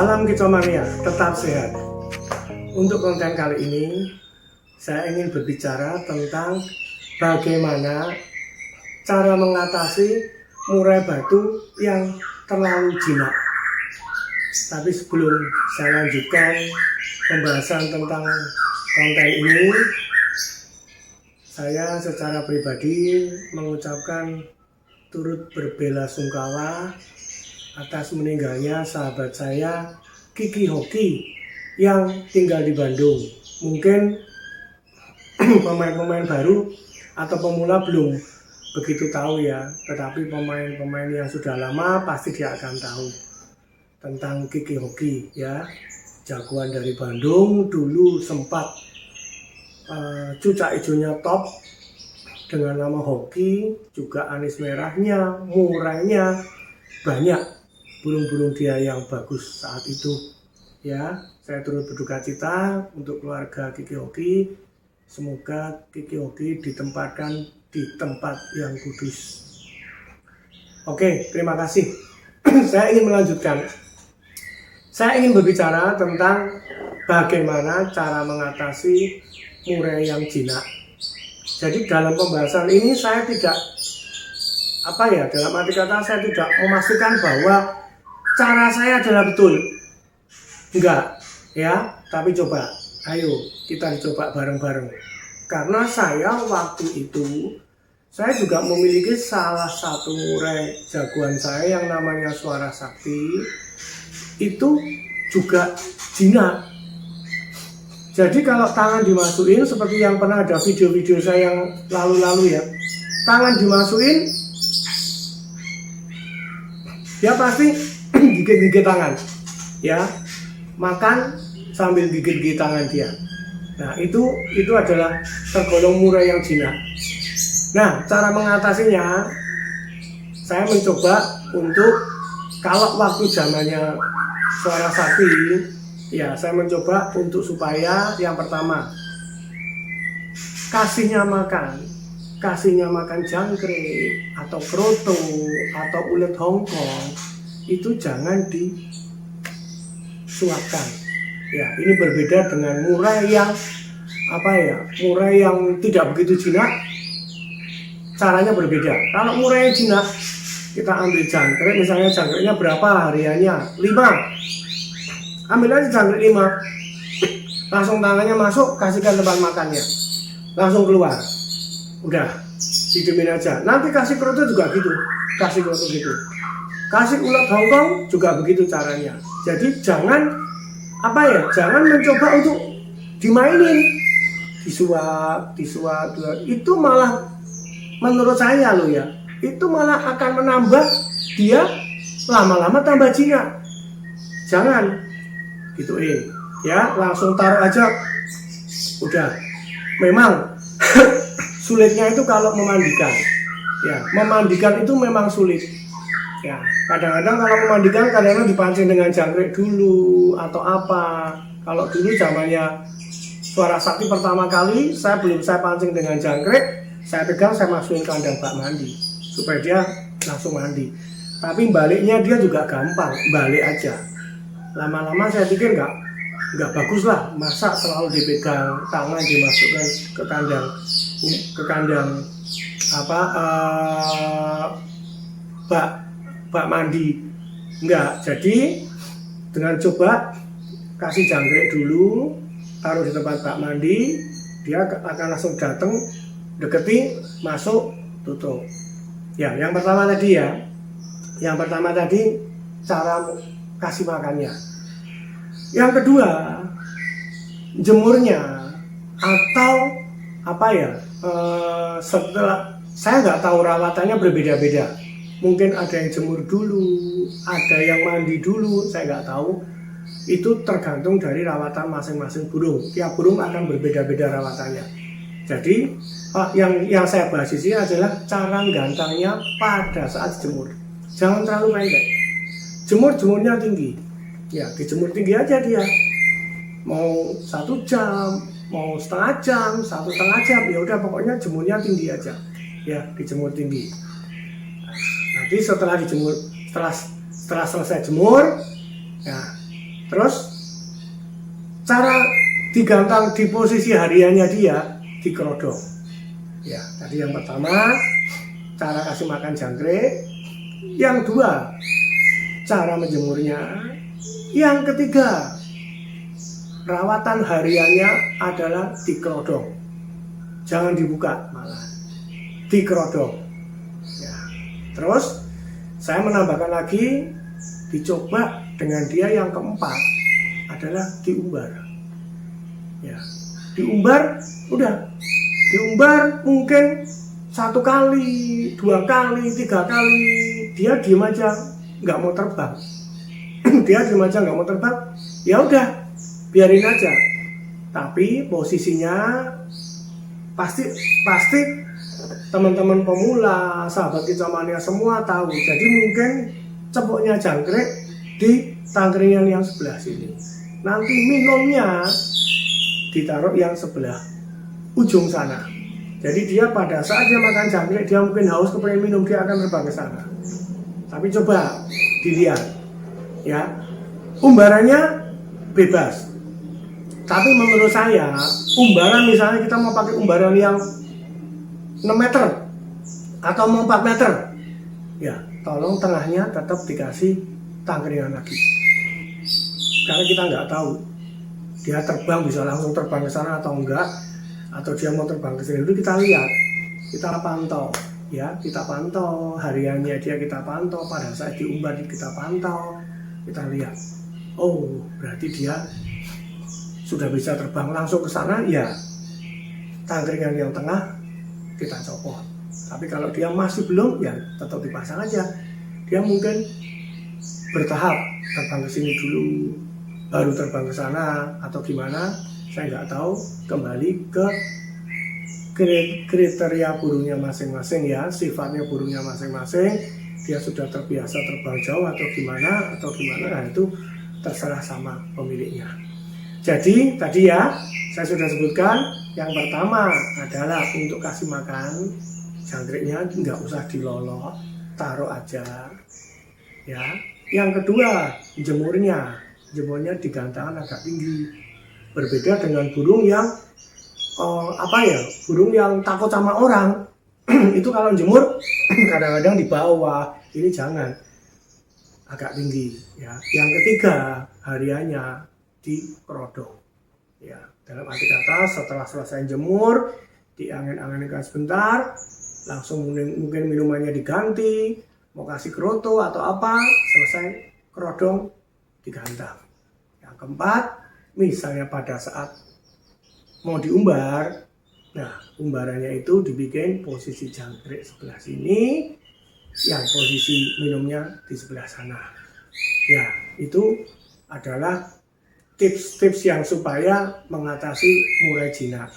Salam Kicomania, tetap sehat. Untuk konten kali ini, saya ingin berbicara tentang bagaimana cara mengatasi murai batu yang terlalu jinak. Tapi sebelum saya lanjutkan pembahasan tentang konten ini, saya secara pribadi mengucapkan turut berbelasungkawa atas meninggalnya sahabat saya Kiki Hoki yang tinggal di Bandung. Mungkin pemain-pemain baru atau pemula belum begitu tahu ya, tetapi pemain-pemain yang sudah lama pasti dia akan tahu tentang Kiki Hoki ya. Jagoan dari Bandung, dulu sempat cucak hijaunya top dengan nama Hoki, juga anis merahnya, murainya banyak. Burung-burung dia yang bagus saat itu ya. Saya turut berduka cita untuk keluarga Kiki Hoki. Semoga Kiki Hoki ditempatkan di tempat yang kudus. Oke, terima kasih. Saya ingin melanjutkan. Saya ingin berbicara tentang bagaimana cara mengatasi murai yang jinak. Jadi dalam pembahasan ini saya tidak dalam arti kata saya tidak memastikan bahwa cara saya adalah betul, enggak ya, tapi coba, ayo kita coba bareng-bareng. Karena saya waktu itu saya juga memiliki salah satu murai jagoan saya yang namanya Suara Sakti, itu juga jinak. Jadi kalau tangan dimasukin seperti yang pernah ada video-video saya yang lalu-lalu ya, tangan dimasukin dia pasti gigit-gigit tangan ya, makan sambil gigit-gigit tangan dia. Nah itu adalah tergolong murai yang jinak. Nah cara mengatasinya, saya mencoba untuk, kalau waktu zamannya Suara Sakti ya, saya mencoba untuk supaya yang pertama kasihnya makan jangkrik atau kroto atau ulet Hongkong itu jangan disuapkan ya. Ini berbeda dengan murai yang murai yang tidak begitu jinak, caranya berbeda. Kalau murai jinak, kita ambil jangkrik, misalnya jangkriknya berapa hariannya, 5, ambil aja jangkrik 5, langsung tangannya masuk, kasihkan tempat makannya, langsung keluar, udah didiemin aja. Nanti kasih kroto juga gitu, kasih kroto gitu, kasih ulat Hongkong juga begitu caranya. Jadi jangan mencoba untuk dimainin, disuap, itu malah menurut saya loh ya, itu malah akan menambah dia lama-lama tambah jinak. Jangan gituin ya, langsung taruh aja udah. Memang sulitnya itu kalau memandikan ya, memandikan itu memang sulit ya. Kadang-kadang kalau memandikan kadang-kadang dipancing dengan jangkrik dulu atau apa. Kalau dulu zamannya Suara Sakti pertama kali saya pancing dengan jangkrik, saya pegang, saya masukin kandang bak mandi supaya dia langsung mandi. Tapi baliknya dia juga gampang, balik aja. Lama-lama saya pikir nggak bagus lah, masa selalu dipegang tangan dimasukkan ke kandang bak mandi. Enggak. Jadi dengan coba kasih jangkrik dulu, taruh di tempat bak mandi, dia akan langsung datang, deketi, masuk, tutup ya. Yang pertama tadi cara kasih makannya. Yang kedua, jemurnya atau setelah, saya nggak tahu rawatannya berbeda-beda. Mungkin ada yang jemur dulu, ada yang mandi dulu, saya nggak tahu. Itu tergantung dari rawatan masing-masing burung. Tiap burung akan berbeda-beda rawatannya. Jadi yang saya bahas di sini adalah cara gantangnya pada saat jemur. Jangan terlalu pendek. Jemurnya tinggi. Ya, dijemur tinggi aja dia. Mau 1 jam, mau setengah jam, 1,5 jam, ya udah pokoknya jemurnya tinggi aja. Ya, dijemur tinggi. Nanti setelah selesai jemur, ya Terus cara digantang di posisi hariannya dia dikerodong. Ya, tadi yang pertama cara kasih makan jangkrik, yang dua cara menjemurnya, yang ketiga rawatan hariannya adalah dikerodong. Jangan dibuka, malah dikerodong. Ya. Terus saya menambahkan lagi, dicoba dengan dia yang keempat adalah diumbar. Ya, diumbar, udah diumbar mungkin 1 kali, 2 kali, 3 kali, dia diem aja, nggak mau terbang. Dia diem aja nggak mau terbang, ya udah, biarin aja. Tapi posisinya pasti teman-teman pemula, sahabat kicomania semua tahu. Jadi mungkin cepuknya jangkrik di tangkringan yang sebelah sini. Nanti minumnya ditaruh yang sebelah ujung sana. Jadi dia pada saat dia makan jangkrik, dia mungkin haus kepengen minum, dia akan terbang ke sana. Tapi coba dilihat, ya, umbarannya bebas. Tapi menurut saya, umbaran misalnya kita mau pakai umbaran yang 6 meter atau mau 4 meter, ya tolong tengahnya tetap dikasih tangkringan lagi. Karena kita nggak tahu dia terbang, bisa langsung terbang ke sana atau enggak, atau dia mau terbang ke sini. Itu kita lihat, kita pantau, ya, kita pantau hariannya dia, kita pantau pada saat diumbar, kita pantau, kita lihat. Oh, berarti dia sudah bisa terbang langsung ke sana, ya tangkringan yang tengah kita copot. Tapi kalau dia masih belum, ya tetap dipasang aja. Dia mungkin bertahap, terbang ke sini dulu, baru terbang ke sana atau gimana, saya nggak tahu. Kembali ke kriteria burungnya masing-masing, ya, sifatnya burungnya masing-masing. Dia sudah terbiasa terbang jauh atau gimana, nah itu terserah sama pemiliknya. Jadi tadi ya saya sudah sebutkan, yang pertama adalah untuk kasih makan jangkriknya nggak usah dilolot, taruh aja, ya. Yang kedua, jemurnya digantangkan agak tinggi. Berbeda dengan burung yang burung yang takut sama orang. Itu kalau jemur kadang-kadang di bawah, ini jangan, agak tinggi, ya. Yang ketiga, hariannya dikerodong, ya. Dalam arti kata, setelah selesai jemur, diangin-anginkan sebentar, langsung mungkin minumannya diganti, mau kasih kroto atau apa, selesai kerodong, digantang. Yang keempat, misalnya pada saat mau diumbar, nah umbarannya itu dibikin posisi jangkrik sebelah sini, yang posisi minumnya di sebelah sana. Ya, itu adalah tips-tips yang supaya mengatasi murai jinak,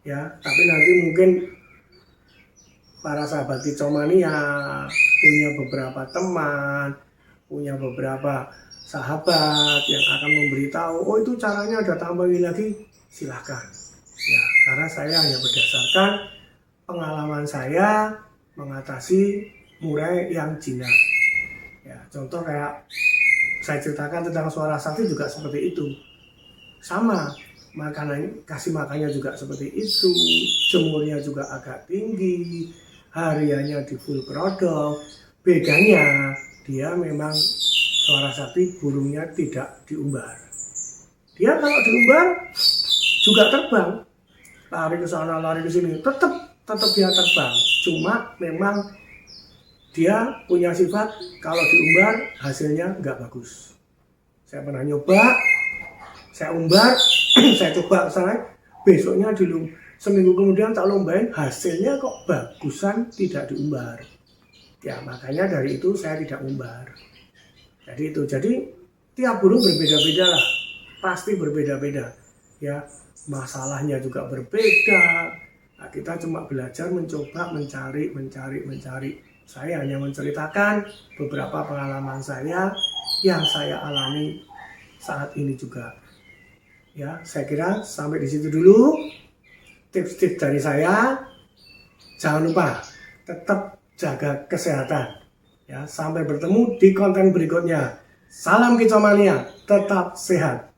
ya. Tapi nanti mungkin para sahabat kicomania punya beberapa teman, punya beberapa sahabat yang akan memberitahu, oh itu caranya ada tambahin lagi, silahkan, ya. Karena saya hanya berdasarkan pengalaman saya mengatasi murai yang jinak, ya. Contoh kayak saya ceritakan tentang suara sakti juga seperti itu, sama, kasih makannya juga seperti itu, jemurnya juga agak tinggi, hariannya di full kerodong. Bedanya dia memang suara sakti burungnya tidak diumbar. Dia kalau diumbar juga terbang, lari ke sana, lari ke sini, tetap dia terbang. Cuma memang dia punya sifat kalau diumbar hasilnya nggak bagus. Saya pernah nyoba, saya umbar, saya coba ke sana, besoknya seminggu kemudian tak lombain, hasilnya kok bagusan tidak diumbar. Ya makanya dari itu saya tidak umbar. Jadi tiap burung berbeda-beda lah, pasti berbeda-beda, ya. Masalahnya juga berbeda. Nah, kita cuma belajar, mencoba, mencari. Saya hanya menceritakan beberapa pengalaman saya yang saya alami saat ini juga. Ya, saya kira sampai di situ dulu tips-tips dari saya. Jangan lupa tetap jaga kesehatan. Ya, sampai bertemu di konten berikutnya. Salam kicau mania, tetap sehat.